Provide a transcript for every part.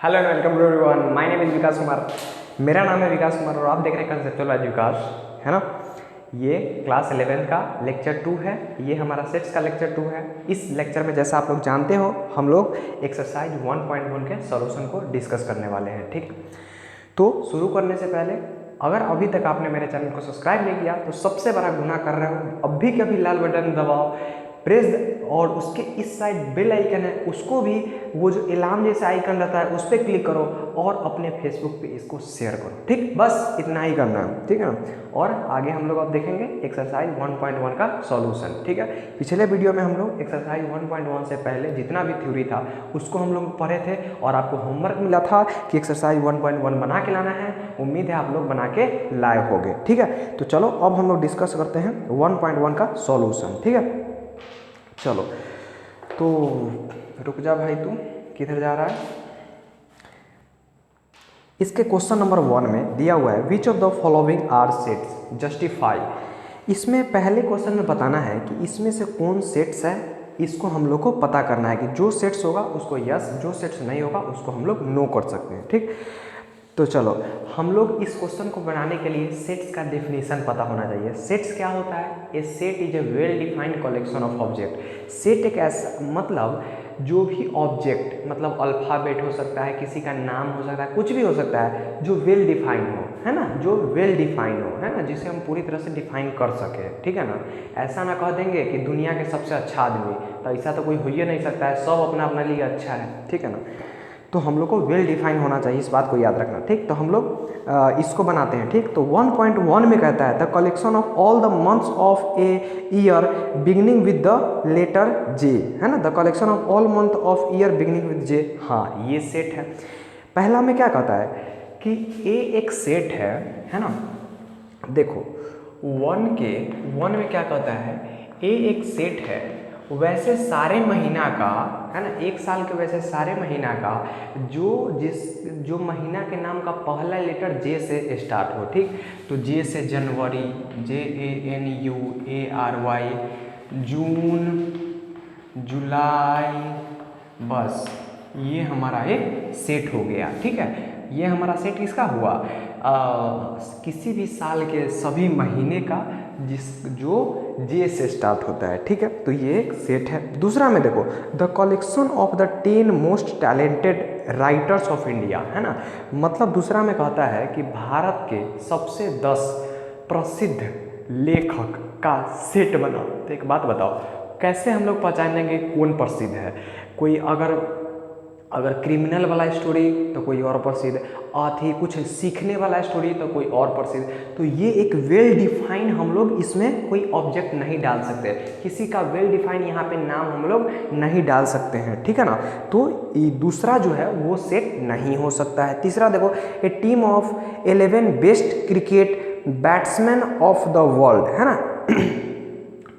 Hello and welcome to everyone, my name is Vikas Kumar. मेरा नाम है विकास कुमार और आप देख रहे हैं कंसेप्चुअल एज विकास, है ना। ये क्लास 11 का लेक्चर 2 है। ये हमारा सेट्स का लेक्चर 2 है। इस लेक्चर में जैसा आप लोग जानते हो हम लोग एक्सरसाइज 1.1 के सॉल्यूशन को डिस्कस करने वाले हैं, ठीक। तो शुरू करने से पहले अगर अभी तक आपने मेरे चैनल को सब्सक्राइब नहीं किया तो सबसे बड़ा गुनाह कर रहे हो। अभी के अभी लाल बटन दबाओ, प्रेस, और उसके इस साइड बेल आइकन है उसको भी, वो जो अलार्म जैसा आइकन रहता है उस पर क्लिक करो और अपने फेसबुक पे इसको शेयर करो, ठीक। बस इतना ही करना है, ठीक है ना। और आगे हम लोग अब देखेंगे एक्सरसाइज 1.1 का सॉल्यूशन, ठीक है। पिछले वीडियो में हम लोग एक्सरसाइज 1.1 से पहले जितना भी थ्योरी था उसको हम लोग पढ़े थे और आपको होमवर्क मिला था कि एक्सरसाइज 1.1 बना के लाना है। उम्मीद है आप लोग बना के लाए होंगे, ठीक है। तो चलो अब हम लोग डिस्कस करते हैं 1.1 का सॉल्यूशन, ठीक है। चलो तो रुक जा भाई, तू किधर जा रहा है। इसके क्वेश्चन नंबर 1 में दिया हुआ है which of the following are sets justify. इसमें पहले क्वेश्चन में बताना है कि इसमें से कौन सेट्स है, इसको हम लोग को पता करना है कि जो सेट्स होगा उसको यस, जो सेट्स नहीं होगा उसको हम लोग नो कर सकते हैं, ठीक। तो चलो हम लोग इस क्वेश्चन को बनाने के लिए सेट्स का डेफिनेशन पता होना चाहिए। सेट्स क्या होता है? A set is a well defined collection of object. Set एक ऐसा मतलब जो भी ऑब्जेक्ट, मतलब अल्फ़ाबेट हो सकता है, किसी का नाम हो सकता है, कुछ भी हो सकता है जो वेल डिफाइन हो, है ना, जो वेल डिफाइन हो, है ना, जिसे हम पूरी तरह से डिफाइन कर सके, ठीक है ना। ऐसा ना कह देंगे कि दुनिया के सबसे अच्छा आदमी, तो ऐसा तो कोई हो ही नहीं सकता है, सब अपना अपना लिए अच्छा है, ठीक है ना। तो हम लोग को वेल डिफाइन होना चाहिए, इस बात को याद रखना, ठीक। तो हम लोग इसको बनाते हैं, ठीक। तो 1.1 में कहता है the collection of all the months of a year beginning with the letter J, है ना, the collection of all month of year beginning with J. हाँ, ये सेट है। पहला में क्या कहता है कि ए एक सेट है ना। देखो 1 में क्या कहता है, ए एक सेट है वैसे सारे महीना का, है ना, एक साल के वैसे सारे महीना का जो महीना के नाम का पहला लेटर जे से स्टार्ट हो, ठीक। तो जे से जनवरी, JANUARY, जून, जुलाई, बस ये हमारा एक सेट हो गया, ठीक है। ये हमारा सेट किसका हुआ? किसी भी साल के सभी महीने का जो जे से स्टार्ट होता है, ठीक है। तो ये एक सेट है। दूसरा में देखो the collection of the 10 most talented writers of India, है ना। मतलब दूसरा में कहता है कि भारत के सबसे 10 प्रसिद्ध लेखक का सेट बना। तो एक बात बताओ, कैसे हम लोग पहचानेंगे कौन प्रसिद्ध है? कोई अगर क्रिमिनल वाला स्टोरी तो कोई और प्रसिद्ध, थी कुछ सीखने वाला स्टोरी तो कोई और प्रसिद्ध। तो ये एक वेल डिफाइन, हम लोग इसमें कोई ऑब्जेक्ट नहीं डाल सकते, किसी का वेल डिफाइन यहाँ पे नाम हम लोग नहीं डाल सकते हैं, ठीक है ना। तो ये दूसरा जो है वो सेट नहीं हो सकता है। तीसरा देखो a team of 11 best cricket batsman of the world, है ना।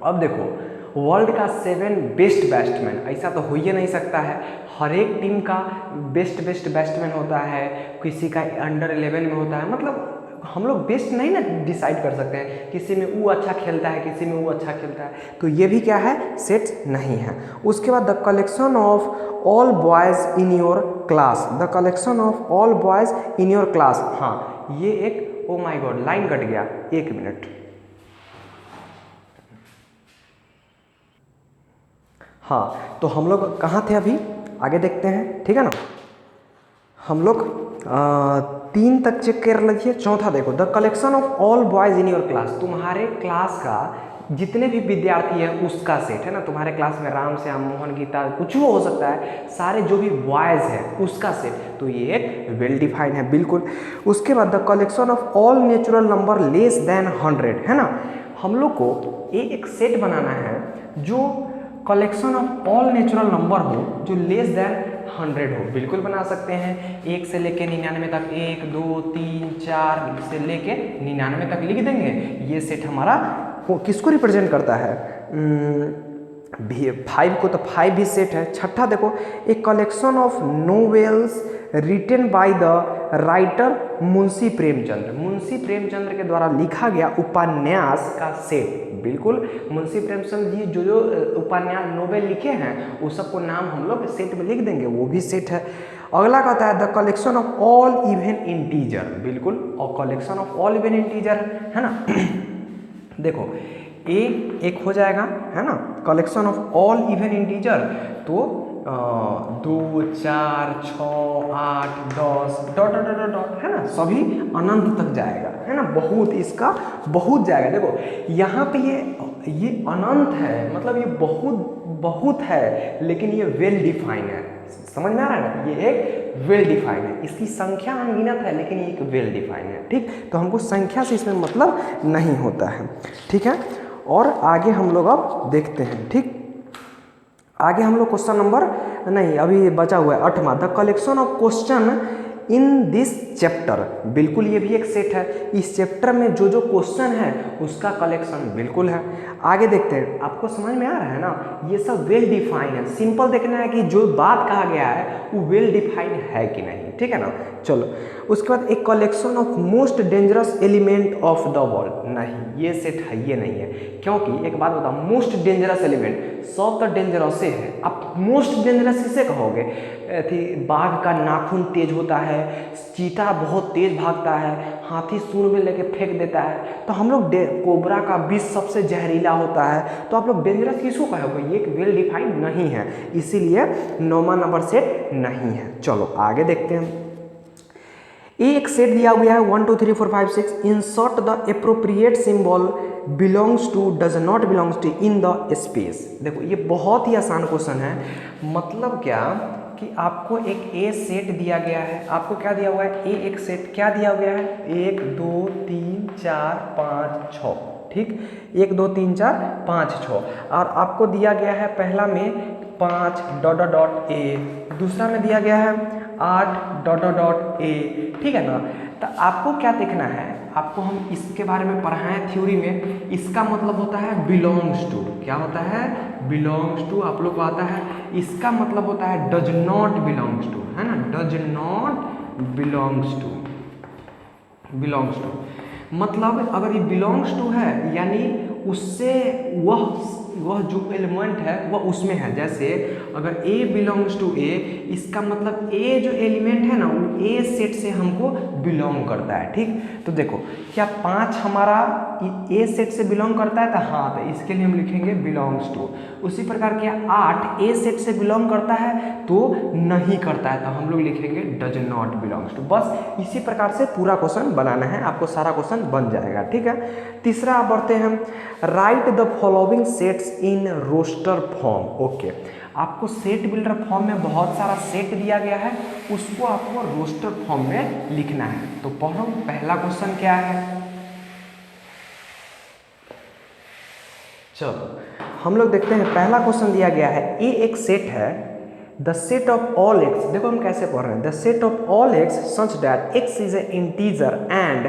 अब देखो वर्ल्ड का 7 बेस्ट बैट्समैन, ऐसा तो हो ही नहीं सकता है। हर एक टीम का बेस्ट बैट्समैन होता है, किसी का अंडर 11 में होता है, मतलब हम लोग बेस्ट नहीं ना डिसाइड कर सकते हैं, किसी में वो अच्छा खेलता है, किसी में वो अच्छा खेलता है। तो ये भी क्या है, सेट्स नहीं है। उसके बाद the collection of all boys in your class, the collection of all boys in your class. हाँ, ये एक, ओ माई गॉड लाइन कट गया, 1 मिनट। हाँ, तो हम लोग कहाँ थे अभी, आगे देखते हैं, ठीक है ना। हम लोग 3 तक चेक कर लीजिए। चौथा देखो the collection of all boys in your class, तुम्हारे क्लास का जितने भी विद्यार्थी हैं उसका सेट, है ना। तुम्हारे क्लास में राम, श्याम, मोहन, गीता, कुछ भी हो सकता है, सारे जो भी बॉयज़ हैं उसका सेट। तो ये एक वेल डिफाइन है, बिल्कुल। उसके बाद the collection of all natural number less than 100, है ना। हम लोग को एक सेट बनाना है जो collection of all natural number हो जो लेस देन 100 हो। बिल्कुल बना सकते हैं, 1 से लेके 99 तक, 1 2 3 4 से लेके 99 तक लिख देंगे। ये सेट हमारा किसको रिप्रेजेंट करता है? 5 को, तो 5 भी सेट है। छठा देखो a collection of novels written by the writer Munshi Premchandra, Munshi Premchandra के द्वारा लिखा गया उपन्यास का सेट। बिल्कुल, मुंशी प्रेमचंद जी जो उपन्यास नोवेल लिखे हैं उस सबको नाम हम लोग सेट में लिख देंगे, वो भी सेट है। अगला कहता है the collection of all even integer, बिल्कुल, और collection of all even integer है ना। देखो ए एक हो जाएगा है ना, collection of all even integer, तो 2 4 6 8 10 डॉट डॉट डॉट डॉट है ना, सभी अनंत तक जाएगा है ना, बहुत इसका बहुत जाएगा। देखो यहाँ पे ये अनंत है, मतलब ये बहुत है, लेकिन ये वेल डिफाइन है, समझ में आ रहा है ना, ये एक वेल डिफाइन है, इसकी संख्या अनगिनत है लेकिन ये एक वेल डिफाइन है, ठीक। तो हमको संख्या से इसमें मतलब नहीं होता है, ठीक है। और आगे हम लोग अब देखते हैं, ठीक। आगे हम लोग क्वेश्चन नंबर नहीं, अभी बचा हुआ है 8वां, the collection of question in this chapter, बिल्कुल ये भी एक सेट है, इस चैप्टर में जो जो क्वेश्चन है उसका कलेक्शन बिल्कुल है। आगे देखते हैं, आपको समझ में आ रहा है ना, ये सब वेल डिफाइन है, सिंपल देखना है कि जो बात कहा गया है वो वेल डिफाइन है कि नहीं, ठीक है ना। चलो उसके बाद एक collection of most dangerous element of the world, नहीं ये सेट है, ये नहीं है, क्योंकि एक बात बताओ, मोस्ट डेंजरस एलिमेंट सब तो डेंजरस है, आप मोस्ट डेंजरस किसे कहोगे, बाघ का नाखून तेज होता है, चीता बहुत तेज भागता है, हाथी सूंड में लेके फेंक देता है, तो हम लोग कोबरा का विष सबसे जहरीला होता है, तो आप लोग डेंजरस किसको कहोगे, ये एक वेल डिफाइंड नहीं है, इसीलिए 9वां नंबर सेट नहीं है। चलो आगे देखते हैं, एक सेट दिया गया है 1 2 3 4 5 6, insert the appropriate symbol belongs to does not belongs to in the space. देखो ये बहुत ही आसान क्वेश्चन है, मतलब क्या कि आपको एक ए सेट दिया गया है, आपको क्या दिया हुआ है, ए एक सेट क्या दिया गया है, 1 2 3 4 5 6, ठीक, 1 2 3 4 5 6, और आपको दिया गया है पहला में 5 डॉट डॉट डॉट ए, दूसरा में दिया गया है 8 डॉट डॉट डॉट ए, ठीक है ना। तो आपको क्या देखना है, आपको हम इसके बारे में पढ़ाए थ्योरी में, इसका मतलब होता है बिलोंग्स टू, क्या होता है, बिलोंग्स टू, आप लोग को आता है, इसका मतलब होता है डज नॉट बिलोंग्स टू, है ना, डज नॉट बिलोंग्स टू, मतलब अगर ये बिलोंग्स टू है यानी उससे वह जो एलिमेंट है वह उसमें है, जैसे अगर A बिलोंग्स टू A, इसका मतलब A जो एलिमेंट है ना वो A सेट से हमको बिलोंग करता है, ठीक। तो देखो क्या 5 हमारा A सेट से बिलोंग करता है, तो हाँ, तो इसके लिए हम लिखेंगे बिलोंग्स टू। उसी प्रकार क्या 8 A सेट से बिलोंग करता है तो नहीं करता है, तो हम लोग लिखेंगे डज नॉट बिलोंग्स टू। बस इसी प्रकार से पूरा क्वेश्चन बनाना है, आपको सारा क्वेश्चन बन जाएगा, ठीक है। तीसरा आप बढ़ते हैं, write the following sets in roster form. Okay, आपको सेट बिल्डर फॉर्म में बहुत सारा सेट दिया गया है, उसको आपको रोस्टर फॉर्म में लिखना है। तो पढ़ो पहला क्वेश्चन क्या है, चलो हम लोग देखते हैं। पहला क्वेश्चन दिया गया है, ए एक सेट है, the set of all x, देखो हम कैसे पढ़ रहे हैं, the set of all x such that x is a integer and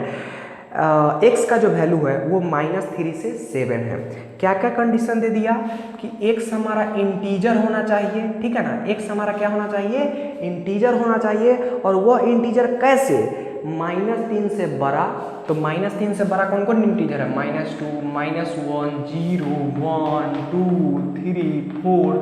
x का जो वैल्यू है वो -3 से 7 है। क्या क्या कंडीशन दे दिया कि एक्स हमारा इंटीजर होना चाहिए, ठीक है ना, एक्स हमारा क्या होना चाहिए, इंटीजर होना चाहिए, और वह इंटीजर कैसे, -3 से बड़ा। तो -3 से बड़ा कौन कौन इंटीजर है, -2 -1 0 1 2 3 4,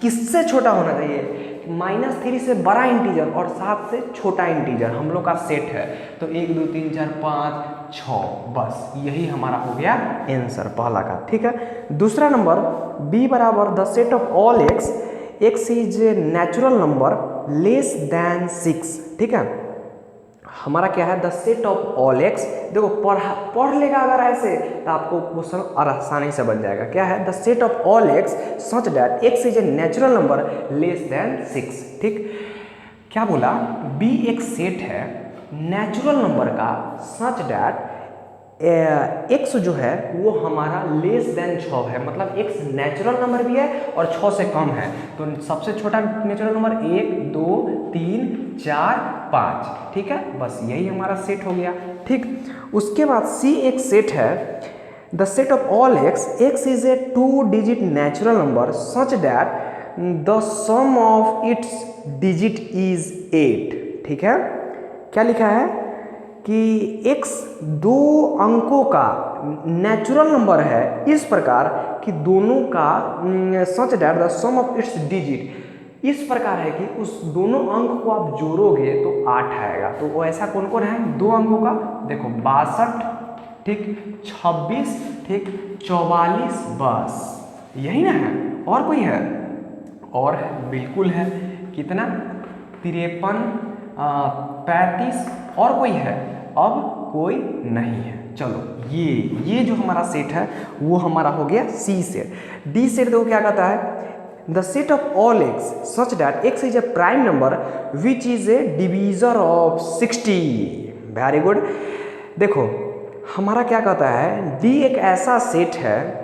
किससे छोटा होना चाहिए, -3 से बड़ा इंटीजर और 7 से छोटा इंटीजर हम लोग का सेट है। तो 1 2 3 4 5 6, बस यही हमारा हो गया आंसर पहला का, ठीक है। दूसरा नंबर बी बराबर the set of all x, x is a natural number less than 6, ठीक है। हमारा क्या है, the set of all x, देखो पढ़ लेगा अगर ऐसे तो आपको क्वेश्चन आसानी से बन जाएगा। क्या है, the set of all x such that x is a natural number less than 6, ठीक। क्या बोला, बी एक सेट है नेचुरल नंबर का सच दैट एक्स जो है वो हमारा लेस देन 6 है, मतलब एक्स नेचुरल नंबर भी है और 6 से कम है। तो सबसे छोटा नेचुरल नंबर 1 2 3 4 5, ठीक है, बस यही हमारा सेट हो गया, ठीक। उसके बाद सी एक सेट है, the set of all x, x is a 2 digit natural number such that the sum of its digit is 8, ठीक है। क्या लिखा है कि x 2 अंकों का नेचुरल नंबर है इस प्रकार कि दोनों का such that the sum of its digit, इस प्रकार है कि उस दोनों अंक को आप जोड़ोगे तो 8 आएगा। तो वो ऐसा कौन कौन है दो अंकों का, देखो 62, ठीक, 26, ठीक, 44, बस यही ना है, और कोई है? और है, बिल्कुल है। कितना? 53, 35, और कोई है? अब कोई नहीं है। चलो ये जो हमारा सेट है वो हमारा हो गया सी सेट। डी सेट देखो क्या कहता है, the set of all x such that x is A prime number which is a divisor of 60। Very good. देखो हमारा क्या कहता है, डी एक ऐसा सेट है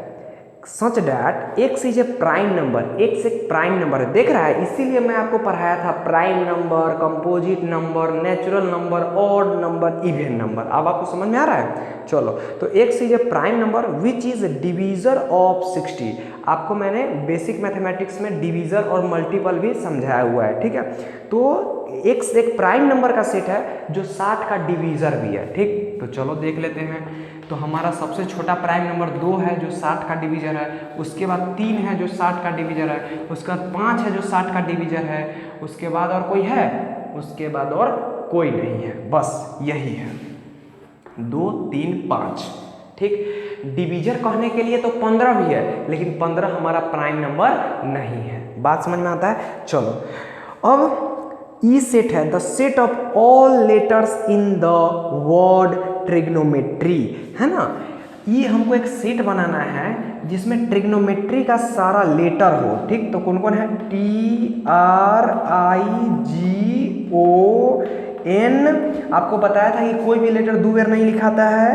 सच that x is A prime number, x एक प्राइम नंबर है। देख रहा है, इसीलिए मैं आपको पढ़ाया था prime number, composite number, natural number, odd number, even number. अब आपको समझ में आ रहा है? चलो, तो x is A prime number which is divisor of 60। आपको मैंने बेसिक मैथमेटिक्स में डिवीजर और मल्टीपल भी समझाया हुआ है, ठीक है। तो एक्स एक प्राइम नंबर का सेट है जो 60 का डिवीजर भी है, ठीक। तो चलो देख लेते हैं। तो हमारा सबसे छोटा प्राइम नंबर 2 है जो 60 का डिवीजर है, उसके बाद 3 है जो 60 का डिवीजर है, उसके बाद 5 है जो 60 का डिवीजर है, उसके बाद और कोई है? उसके बाद और कोई नहीं है, बस यही है 2, 3, 5, ठीक। डिवीजर कहने के लिए तो 15 भी है, लेकिन 15 हमारा प्राइम नंबर नहीं है। बात समझ में आता है? चलो, अब ई सेट है the set of all letters in the word trigonometry, है ना। ये हमको एक सेट बनाना है जिसमें ट्रिग्नोमेट्री का सारा लेटर हो, ठीक। तो कौन कौन है? TRIGON। आपको बताया था कि कोई भी लेटर दो बार नहीं लिखाता है,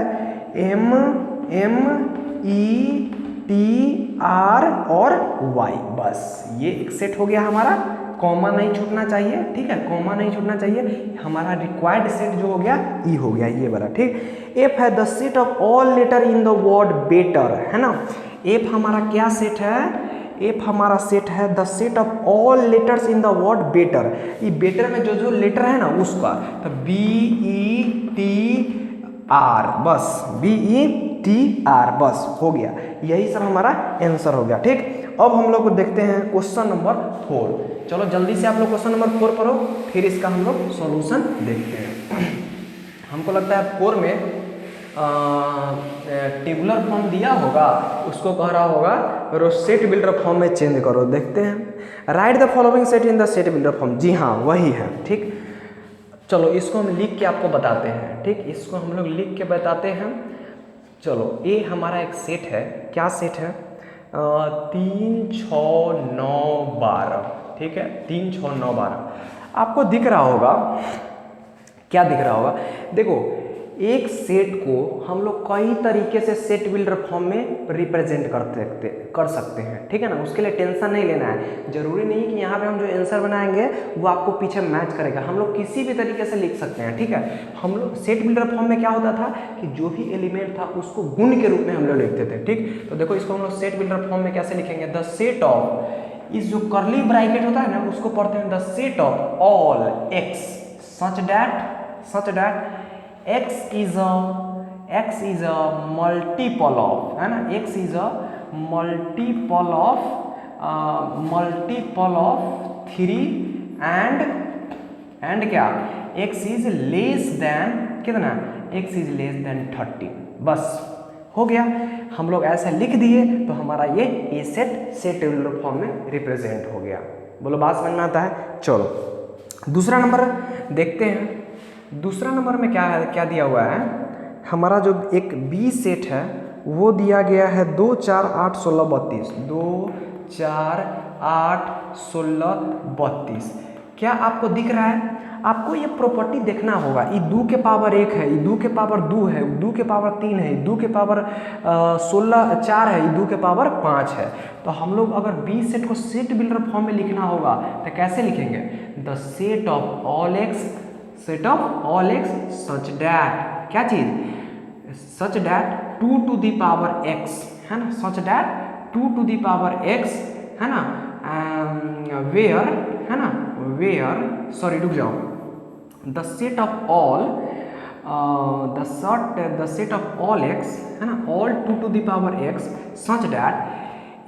METR और Y, बस ये एक सेट हो गया हमारा। कॉमा नहीं छूटना चाहिए, ठीक है, कॉमा नहीं छूटना चाहिए। हमारा रिक्वायर्ड सेट जो हो गया ई हो गया, ये वाला, ठीक। एफ है the set of all letter in the word better, है ना। एफ हमारा क्या सेट है? एफ हमारा सेट है the set of all letters in the word better. ये बेटर में जो जो लेटर है ना उसका, तो BETR, बस BETR, बस हो गया। यही सब हमारा आंसर हो गया, ठीक। अब हम लोग देखते हैं क्वेश्चन नंबर 4। चलो जल्दी से आप लोग क्वेश्चन नंबर 4 पढ़ो, फिर इसका हम लोग सॉल्यूशन देखते हैं। हमको लगता है 4 में टेबुलर फॉर्म दिया होगा, उसको कह रहा होगा सेट बिल्डर फॉर्म में चेंज करो। देखते हैं। Write the following set in the set builder form. जी हाँ, वही है, ठीक। चलो इसको हम लिख के आपको बताते हैं, ठीक। इसको हम लोग लिख के बताते हैं। चलो, ये हमारा एक सेट है। क्या सेट है? 3, 6, 9, 12, ठीक है। 3, 6, 9, 12 आपको दिख रहा होगा। क्या दिख रहा होगा? देखो, एक सेट को हम लोग कई तरीके से सेट बिल्डर फॉर्म में रिप्रेजेंट कर सकते हैं, ठीक है ना। उसके लिए टेंशन नहीं लेना है। जरूरी नहीं कि यहाँ पे हम जो आंसर बनाएंगे वो आपको पीछे मैच करेगा। हम लोग किसी भी तरीके से लिख सकते हैं, ठीक है। हम लोग सेट बिल्डर फॉर्म में क्या होता था कि जो भी एलिमेंट था उसको गुण के रूप में हम लोग लिखते थे, ठीक। तो देखो, इसको हम लोग सेट बिल्डर फॉर्म में कैसे लिखेंगे? द सेट ऑफ, इस जो कर्ली ब्रैकेट होता है ना उसको पढ़ते हैं the set of all x such that x is a multiple of, है ना। x is a multiple of 3 and क्या? x is less than कितना? x is less than 13। बस हो गया। हम लोग ऐसा लिख दिए तो हमारा ये ए सेट टेबुलर फॉर्म में रिप्रेजेंट हो गया। बोलो, बात समझ में आता है? चलो दूसरा नंबर देखते हैं। दूसरा नंबर में क्या है? क्या दिया हुआ है? हमारा जो एक बी सेट है वो दिया गया है 2, 4, 8, 16, 32। 2, 4, 8, 16, 32। क्या आपको दिख रहा है? आपको ये प्रॉपर्टी देखना होगा। ये 2 के पावर 1 है, ये 2 के पावर 2 है, 2 के पावर 3 है, 2 के पावर 4 है, 2 के पावर 5 है। तो हम लोग अगर बी सेट को सेट बिल्डर फॉर्म में लिखना होगा तो कैसे लिखेंगे? The set of all x such that, क्या चीज? Such that 2 to the power x, है ना। Such that 2 to the power x, है ना। वेयर, है ना, वेयर, सॉरी रुक जाओ। The set of all x, है ना, all 2 to the power x such that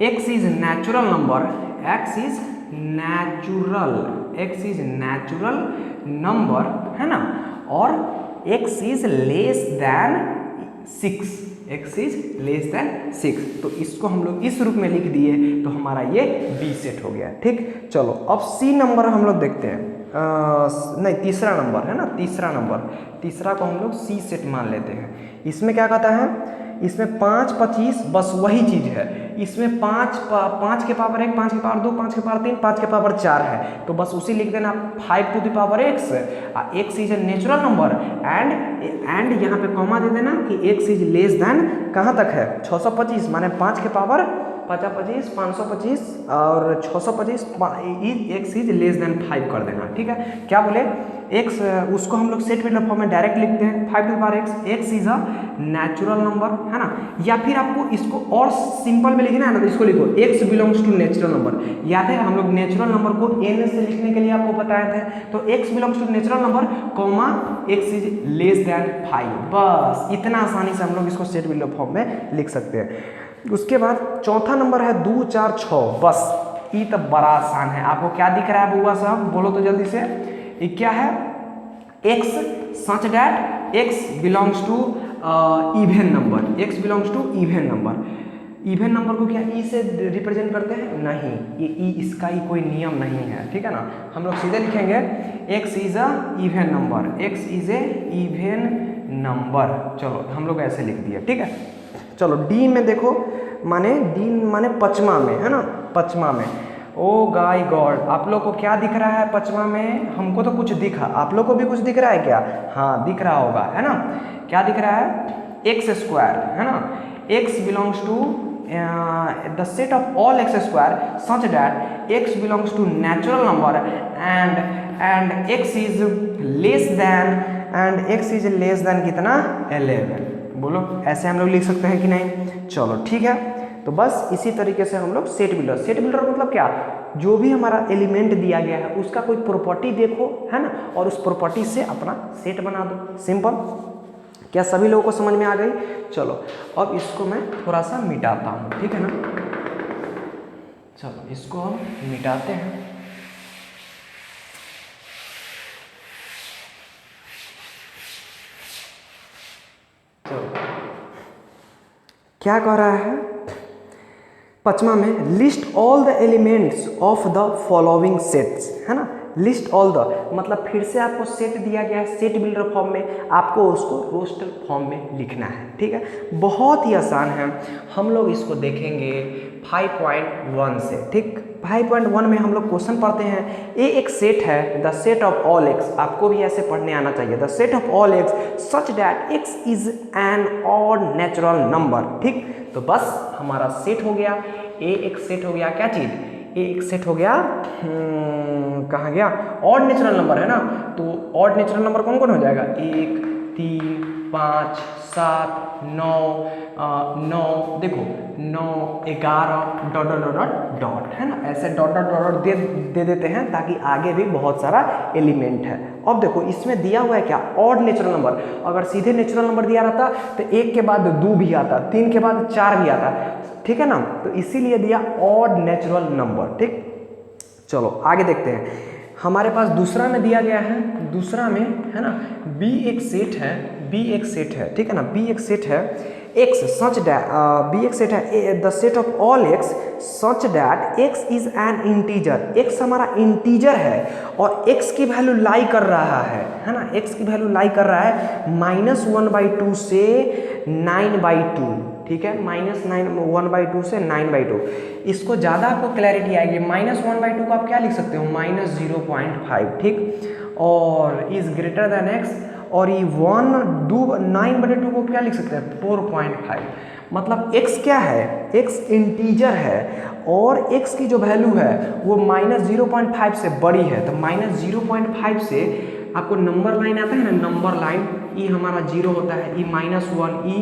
x is natural number, x is natural, x is natural number, है ना, और x is less then 6, x is less then 6। तो इसको हम लोग इस रूप में लिख दिए तो हमारा ये बी सेट हो गया। ठीक, चलो अब सी नंबर हम लोग देखते हैं। नहीं, तीसरा नंबर है ना, तीसरा नंबर, तीसरा को हम लोग सी सेट मान लेते हैं। इसमें क्या कहता है, इसमें 5, 25 बस वही चीज़ है। इसमें 5 के पावर 1, 5 के पावर 2, 5 के पावर 3, 5 के पावर 4 है, तो बस उसी लिख देना 5 to the power x। x is a natural number and यहाँ पे कॉमा दे देना कि x इज लेस देन कहाँ तक है, 625, माने 5 के पावर 50, 525 और 625, x इज लेस देन 5 कर देना। ठीक है, क्या बोले, x उसको हम लोग सेट बिल्डर फॉर्म में डायरेक्ट लिखते हैं 5 to the power x is a natural number, है ना। या फिर आपको इसको और सिंपल में लिखना है ना, तो इसको लिखो x belongs to natural number. याद है हम लोग नेचुरल नंबर को n से लिखने के लिए आपको बताए थे, तो x belongs to natural number comma x is less than 5, बस इतना आसानी से हम लोग इसको सेट बिल्डर फॉर्म में लिख सकते हैं। उसके बाद चौथा नंबर है 2, 4, 6, बस ये तो बड़ा आसान है। आपको क्या दिख रहा है बुआ साहब, बोलो तो जल्दी से, ये क्या है, x such that x belongs to even number, x belongs to even number. Even number को क्या ई से रिप्रेजेंट करते हैं, नहीं, ये ई इसका ही कोई नियम नहीं है। ठीक है ना, हम लोग सीधे लिखेंगे x is a even number, x is A even number. चलो हम लोग ऐसे लिख दिए। ठीक है, चलो डी में देखो, माने डी माने पचमा में, है ना, पचमा में। ओ गाय गॉड, आप लोग को क्या दिख रहा है पचमा में, हमको तो कुछ दिखा, आप लोग को भी कुछ दिख रहा है क्या, हाँ दिख रहा होगा, है ना। क्या दिख रहा है, एक्स स्क्वायर, है ना, x belongs to the set of all x square such that x belongs to natural number and x is less than कितना, 11। बोलो ऐसे हम लोग लिख सकते हैं कि नहीं, चलो ठीक है। तो बस इसी तरीके से हम लोग सेट बिल्डर मतलब क्या, जो भी हमारा एलिमेंट दिया गया है उसका कोई प्रॉपर्टी देखो, है ना, और उस प्रॉपर्टी से अपना सेट बना दो, सिंपल। क्या सभी लोगों को समझ में आ गई। चलो अब इसको मैं थोड़ा सा मिटाता हूँ, ठीक है ना, चलो इसको हम मिटाते हैं। क्या कह रहा है पचमा में, list all the elements of the following sets, है ना, लिस्ट ऑल द मतलब फिर से आपको सेट दिया गया है सेट बिल्डर फॉर्म में, आपको उसको रोस्टर फॉर्म में लिखना है। ठीक है, बहुत ही आसान है, हम लोग इसको देखेंगे 5.1 से। ठीक, 5.1 में हम लोग क्वेश्चन पढ़ते हैं, ए एक सेट है, the set of all x, आपको भी ऐसे पढ़ने आना चाहिए, the set of all x such that x is an odd natural number. ठीक, तो बस हमारा सेट हो गया, ए एक सेट हो गया, क्या चीज़, ए एक सेट हो गया, कहाँ गया, ऑड नेचुरल नंबर, है ना। तो ऑड नेचुरल नंबर कौन कौन हो जाएगा, 1, 3, 5, 7, 9, देखो 9, 11 डॉट डॉट डॉट डॉट, है ना, ऐसे डॉट डॉट डॉट दे देते हैं ताकि आगे भी बहुत सारा एलिमेंट है। अब देखो इसमें दिया हुआ है क्या, ऑड नेचुरल नंबर, अगर सीधे नेचुरल नंबर दिया रहता तो 1 के बाद 2 भी आता, 3 के बाद 4 भी आता, ठीक है ना, तो इसीलिए दिया ऑड नेचुरल नंबर। ठीक, चलो आगे देखते हैं, हमारे पास दूसरा में दिया गया है, दूसरा में है ना, बी एक सेट है, बी एक सेट है, ठीक है ना, बी एक सेट है, एक्स सच डैट, बी एक सेट है, the set of all x such that x is an integer, x हमारा इंटीजर है और एक्स की वैल्यू लाई कर रहा है ना, एक्स की वैल्यू लाई कर रहा है -1/2 से 9/2, ठीक है, -1/2 से 9/2। इसको ज़्यादा आपको क्लैरिटी आएगी, -1/2 को आप क्या लिख सकते हो, -0.5, ठीक, और इज ग्रेटर देन एक्स, और ये 9/2 को क्या लिख सकते हैं, 4.5। मतलब x क्या है, x इंटीजर है और x की जो वैल्यू है वो -0.5 से बड़ी है, तो -0.5 से आपको नंबर लाइन आता है ना, नंबर लाइन, ई हमारा 0 होता है, ई -1 ई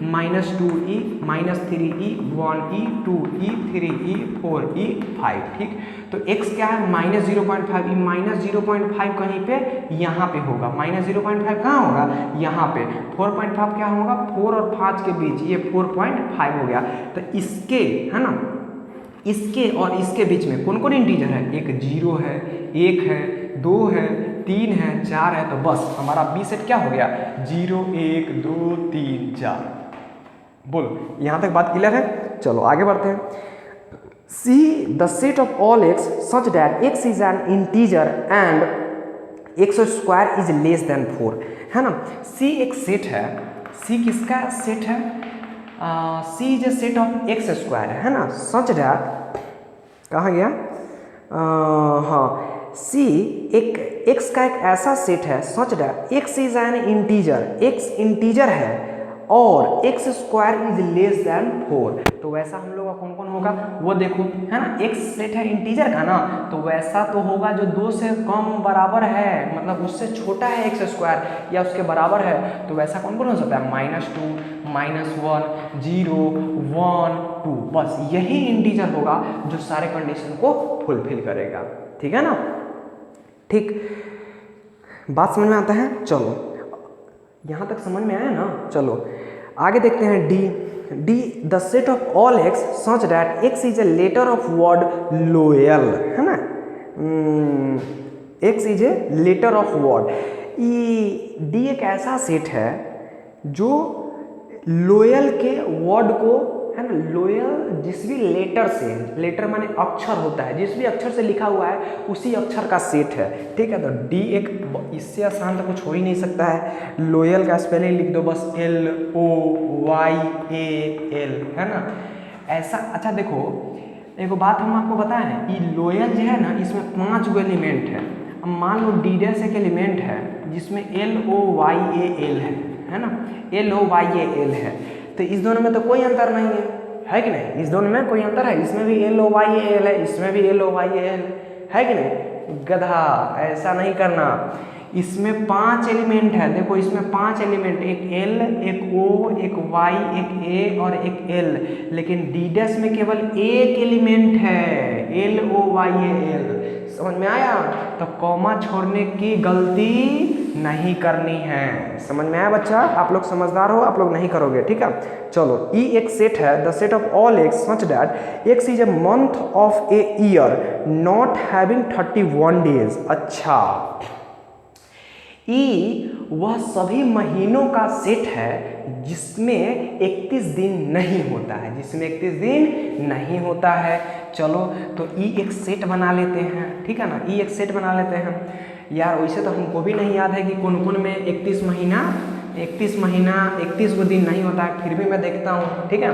-2 ई -3 ई 1 ई 2 ई 3 ई 4 ई 5, ठीक। तो x क्या है, -0.5, ई -0.5 कहीं पे यहाँ पे होगा, -0.5 कहाँ होगा, यहाँ पे। 4.5 क्या होगा, 4 और 5 के बीच, ये 4.5 हो गया। तो इसके है ना, इसके और इसके बीच में कौन कौन इंटीजर है, एक 0 है, 1 है, 2 है, 3 है, 4 है, तो बस हमारा बी सेट क्या हो गया, 0 1 2 3 4। बोलो यहाँ तक बात क्लियर है। चलो आगे बढ़ते हैं। See the set of all x such that x is an integer and x square is less then 4, है ना। सी एक सेट है, सी किसका सेट है, C is a set of X square, है ना। सच दैट कहाँ गया, हाँ, सी एक एक्स का एक ऐसा सेट है, सच that x is an integer, x integer है और x square is less then 4। तो वैसा हम लोग का कौन कौन होगा वो देखो, है ना। एक्स सेट है इंटीजर का ना, तो वैसा तो होगा जो 2 से कम बराबर है, मतलब उससे छोटा है एक्स स्क्वायर या उसके बराबर है, तो वैसा कौन कौन हो सकता है, -2 -1 0 1 2, बस यही इंटीजर होगा जो सारे कंडीशन को फुलफिल करेगा, ठीक है ना। ठीक, बात समझ में आता है। चलो यहाँ तक समझ में आया ना। चलो आगे देखते हैं D the set of all x such that x is a letter of word loyal, है ना। X is a letter of word, D एक ऐसा सेट है जो लोयल के वर्ड को, है ना, लोयल जिस भी लेटर से, लेटर माने अक्षर होता है, जिस भी अक्षर से लिखा हुआ है उसी अक्षर का सेट है, ठीक है। तो डी एक, इससे आसान तो कुछ हो ही नहीं सकता है। लोयल का स्पेलिंग लिख दो बस, LOYAL, है ना। ऐसा, अच्छा देखो एक बात हम आपको बताएं, ये लोयल जो है ना, इसमें 5 गो एलिमेंट है। अब मान लो डी डैश एक एलिमेंट है जिसमें LOYAL है ना, LOYAL है, तो इस दोनों में तो कोई अंतर नहीं है कि नहीं, इस दोनों में कोई अंतर है, इसमें भी LOYAL है, इसमें भी LOYAL है कि नहीं। गधा, ऐसा नहीं करना, इसमें 5 एलिमेंट है, देखो इसमें 5 एलिमेंट, एक L, एक O, एक Y, एक A और एक L, लेकिन डी डैश में केवल एक एलिमेंट है, LOYAL। समझ में आया। तो कॉमा छोड़ने की गलती नहीं करनी है, समझ में आया बच्चा, आप लोग समझदार हो, आप लोग नहीं करोगे, ठीक है। चलो ई एक सेट है, the set of all x such that x is a month of a year not having 31 days. अच्छा, ई वह सभी महीनों का सेट है जिसमें 31 दिन नहीं होता है, जिसमें 31 दिन नहीं होता है। चलो तो ई एक सेट बना लेते हैं, ठीक है ना, ई एक सेट बना लेते हैं। यार वैसे तो हमको भी नहीं याद है कि कौन कौन में 31 महीना 31 गो दिन नहीं होता है, फिर भी मैं देखता हूँ, ठीक है।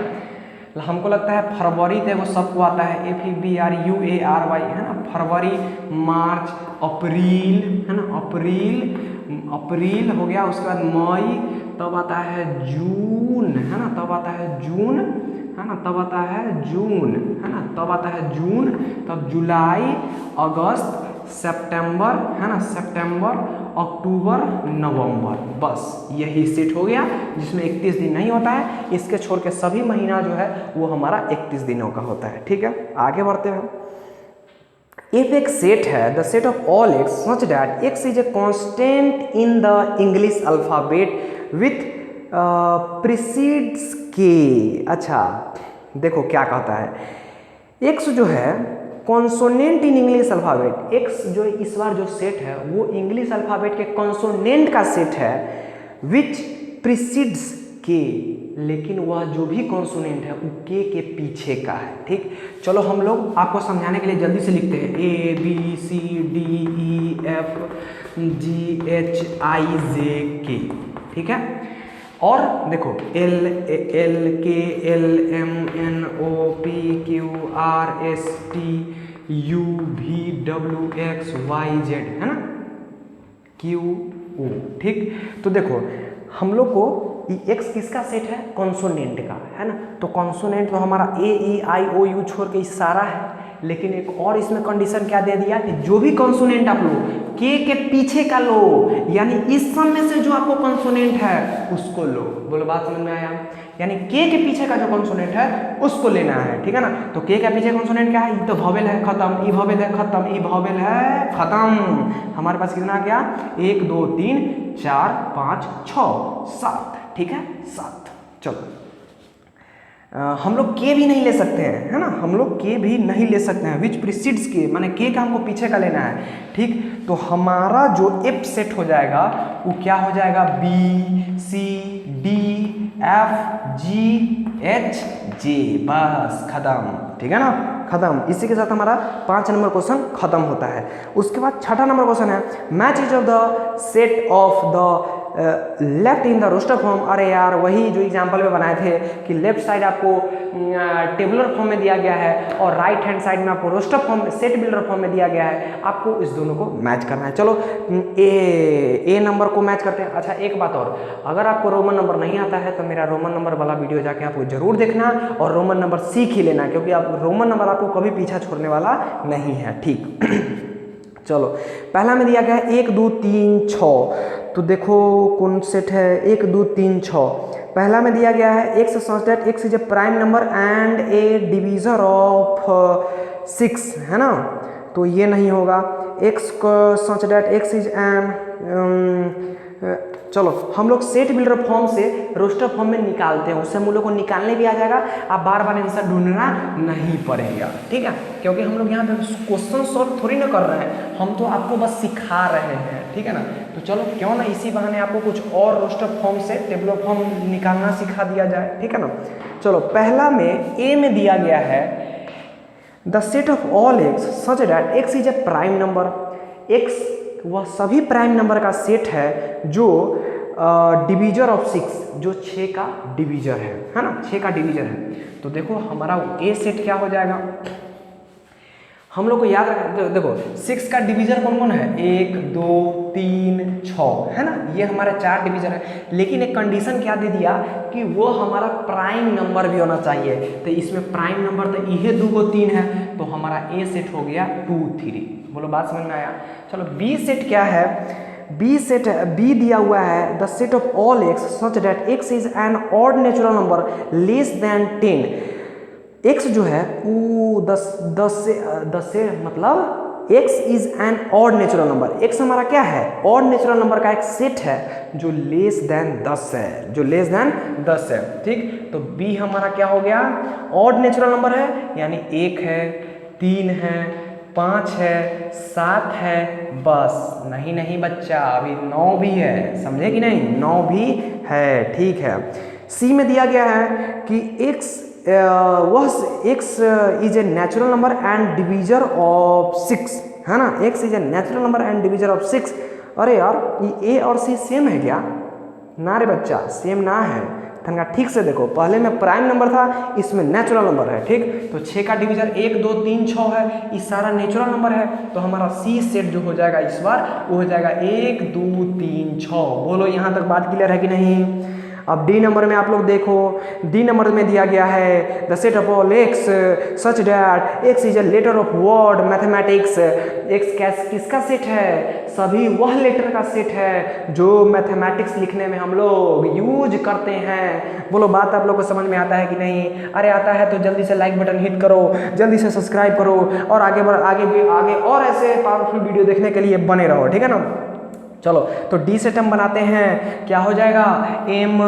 हमको लगता है फरवरी थे वो सबको आता है, FEBRUARY, है ना। फरवरी, मार्च, अप्रैल, है ना, अप्रैल हो गया, उसके बाद मई, तब आता है जून, है ना, तब आता है जून, है ना, तब आता है जून, है ना, तब आता है जून, तब जुलाई, अगस्त, सितंबर, है ना, सितंबर, अक्टूबर, नवंबर, बस यही सेट हो गया जिसमें 31 दिन नहीं होता है। इसके छोड़ के सभी महीना जो है वो हमारा 31 दिनों का होता है, ठीक है। आगे बढ़ते हैं। इफ एक सेट है, the set of all x such that x is a constant in the English alphabet with precedes के। अच्छा देखो क्या कहता है, एक्स जो है consonant in English alphabet, x जो इस बार जो सेट है वो इंग्लिश अल्फाबेट के कॉन्सोनेंट का सेट है विच प्रीसीड्स के, लेकिन वह जो भी कॉन्सोनेंट है वो के पीछे का है, ठीक। चलो हम लोग आपको समझाने के लिए जल्दी से लिखते हैं, ABCDEFGHIJK, ठीक है। और देखो LLKLMNOPQRSTUVWXYZ, है ना, QO, ठीक। तो देखो हम लोग को एक्स किसका सेट है, कॉन्सोनेंट का, है ना। तो कॉन्सोनेंट तो हमारा AEIOU छोड़ के सारा है, लेकिन एक और इसमें कंडीशन क्या दे दिया कि जो भी कॉन्सोनेंट आप लो के पीछे का लो, यानी इस सब में से जो आपको कॉन्सोनेंट है उसको लो। बोलो बात समझ में आया, यानी के पीछे का जो कॉन्सोनेंट है उसको लेना है, ठीक है ना। तो के पीछे कॉन्सोनेंट क्या है, ये तो वोवेल है, खत्म, ई वोवेल है, खत्म, ई वोवेल है, खत्म। हमारे पास कितना गया, 1 2 3 4 5 6 7, ठीक है, 7। चलो हम लोग के भी नहीं ले सकते हैं, है ना, हम लोग के भी नहीं ले सकते हैं, विच प्रीसीड्स के, माने के का हमको पीछे का लेना है, ठीक। तो हमारा जो एफ सेट हो जाएगा वो क्या हो जाएगा, B C D F G H J, बस खत्म, ठीक है ना, खत्म। इसी के साथ हमारा 5 नंबर क्वेश्चन खत्म होता है। उसके बाद 6ठा नंबर क्वेश्चन है, match is of the set of the left in the roster form. अरे यार वही जो एग्जाम्पल में बनाए थे कि लेफ्ट साइड आपको टेबुलर फॉर्म में दिया गया है और राइट हैंड साइड में आपको रोस्टर फॉर्म में, सेट बिल्डर फॉर्म में दिया गया है, आपको इस दोनों को मैच करना है। चलो ए नंबर को मैच करते हैं। अच्छा एक बात और, अगर आपको रोमन नंबर नहीं आता है तो मेरा रोमन नंबर वाला वीडियो जाके आपको जरूर देखना और रोमन नंबर सीख ही लेना, क्योंकि आप रोमन नंबर आपको कभी पीछा छोड़ने वाला नहीं है, ठीक। चलो पहला में दिया गया है 1 2 3 6, तो देखो कौन सेट है 1 2 3 6। पहला में दिया गया है x such that x is A prime number and A divisor of 6, है ना, तो ये नहीं होगा। x को सच दैट x इज एन, चलो हम लोग सेट बिल्डर फॉर्म से रोस्टर फॉर्म में निकालते हैं, उससे हम लोग को निकालने भी आ जाएगा, आप बार बार आंसर ढूंढना नहीं पड़ेगा, ठीक है, क्योंकि हम लोग यहाँ पे क्वेश्चन सॉल्व थोड़ी ना कर रहे हैं, हम तो आपको बस सिखा रहे हैं, ठीक है ना। तो चलो क्यों ना इसी बहाने आपको कुछ और रोस्टर फॉर्म से टेबुलर फॉर्म निकालना सिखा दिया जाए, ठीक है ना। चलो पहला में ए में दिया गया है the set of all x such that x is A prime number. X वह सभी प्राइम नंबर का सेट है जो डिवीजर ऑफ 6, जो 6 का डिवीजर है ना, 6 का डिवीजर है। तो देखो हमारा ए सेट क्या हो जाएगा, हम लोग को याद रखना, देखो 6 का डिवीजर कौन कौन है, 1 2 3 6, है ना, ये हमारा 4 डिवीजर है, लेकिन एक कंडीशन क्या दे दिया कि वो हमारा प्राइम नंबर भी होना चाहिए। तो इसमें प्राइम नंबर तो ये 2 को 3 है, तो हमारा ए सेट हो गया 2 3। बोलो बात समझ में आया। चलो बी सेट क्या है, बी सेट बी दिया हुआ है the set of all x such that x is an odd natural number less than 10। X जो है वो 10 से मतलब x is an odd natural number. x हमारा क्या है, ऑड नेचुरल नंबर का एक सेट है जो लेस देन 10 है, जो लेस देन 10 है, ठीक। तो b हमारा क्या हो गया, ऑड नेचुरल नंबर है, यानी 1 है 3 है 5 है 7 है, बस नहीं नहीं बच्चा अभी 9 भी है, समझे कि नहीं, 9 भी है, ठीक है। सी में दिया गया है कि x x is a natural number and divisor of 6, है ना, x is a natural number and divisor of 6। अरे यार ये ए और सी सेम है क्या, ना रे बच्चा सेम ना है, तनका ठीक से देखो, पहले में प्राइम नंबर था, इसमें नेचुरल नंबर है, ठीक। तो 6 का डिवीजर 1 2 3 6 है, ये सारा नेचुरल नंबर है, तो हमारा सी सेट जो हो जाएगा इस बार वो हो जाएगा 1 2 3 6। बोलो यहाँ तक बात क्लियर है कि नहीं। अब डी नंबर में आप लोग देखो, डी नंबर में दिया गया है the set of all x such that x is a letter of word mathematics. X किसका सेट है, सभी वह लेटर का सेट है जो मैथमेटिक्स लिखने में हम लोग यूज करते हैं। बोलो बात आप लोग को समझ में आता है कि नहीं। अरे आता है तो जल्दी से लाइक बटन हिट करो, जल्दी से सब्सक्राइब करो और आगे और ऐसे पावरफुल वीडियो देखने के लिए बने रहो, ठीक है ना। चलो तो डी सेट हम बनाते हैं, क्या हो जाएगा, M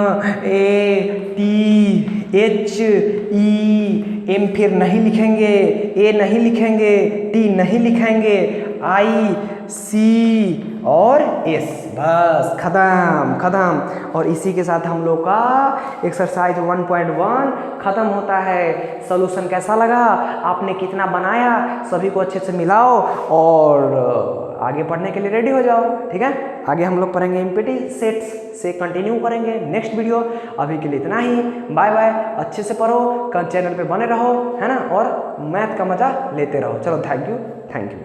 A T H E, M फिर नहीं लिखेंगे, ए नहीं लिखेंगे, टी नहीं लिखेंगे, आई सी और एस, बस खत्म। और इसी के साथ हम लोग का एक्सरसाइज 1.1 खत्म होता है। सॉल्यूशन कैसा लगा, आपने कितना बनाया, सभी को अच्छे से मिलाओ और आगे पढ़ने के लिए रेडी हो जाओ, ठीक है। आगे हम लोग पढ़ेंगे एमपीटी सेट्स से कंटिन्यू करेंगे नेक्स्ट वीडियो। अभी के लिए इतना ही, बाय बाय, अच्छे से पढ़ो, चैनल पे बने रहो, है ना, और मैथ का मजा लेते रहो। चलो थैंक यू।